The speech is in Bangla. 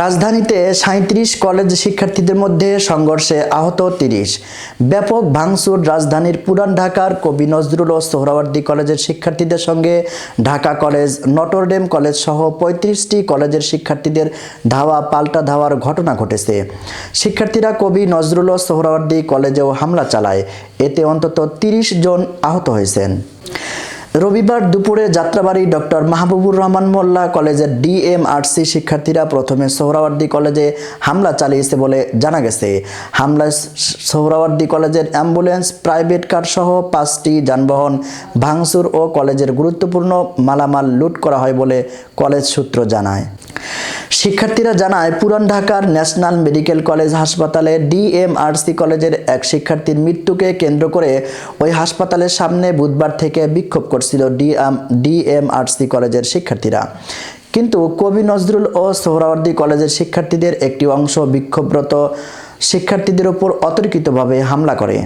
রাজধানীতে ৩৭ কলেজ শিক্ষার্থীদের মধ্যে সংঘর্ষে আহত ৩০। ব্যাপক ভাঙচুর। রাজধানীর পুরান ঢাকার কবি নজরুল ও সোহরাওয়ার্দী কলেজের শিক্ষার্থীদের সঙ্গে ঢাকা কলেজ, নটরডেম কলেজ সহ ৩৫টি কলেজের শিক্ষার্থীদের ধাওয়া পাল্টা ধাওয়ার ঘটনা ঘটেছে। শিক্ষার্থীরা কবি নজরুল ও সোহরাওয়ার্দী কলেজেও হামলা চালায়। এতে অন্তত ৩০ জন আহত হয়েছেন। রবিবার দুপুরে যাত্রাবাড়ী ডক্টর মাহবুবুর রহমান মোল্লা কলেজের ডিএমআরসি শিক্ষার্থীরা প্রথমে সোহরাওয়ার্দী কলেজে হামলা চালিয়েছে বলে জানা গেছে। হামলায় সোহরাওয়ার্দী কলেজের অ্যাম্বুলেন্স, প্রাইভেট কার সহ ৫টি যানবাহন ভাঙচুর ও কলেজের গুরুত্বপূর্ণ মালামাল লুট করা হয় বলে কলেজ সূত্র জানায়। শিক্ষার্থীরা জানায়, পুরান ঢাকার ন্যাশনাল মেডিকেল কলেজ হাসপাতালে ডিএমআরসি কলেজের এক শিক্ষার্থীর মৃত্যুকে কেন্দ্র করে ওই হাসপাতালের সামনে বুধবার থেকে বিক্ষোভ করছিল ডিএমআরসি কলেজের শিক্ষার্থীরা। কিন্তু কবি নজরুল ও সোহরাওয়ার্দী কলেজের শিক্ষার্থীদের একটি অংশ বিক্ষোভরত শিক্ষার্থীদের উপর অতর্কিতভাবে হামলা করে।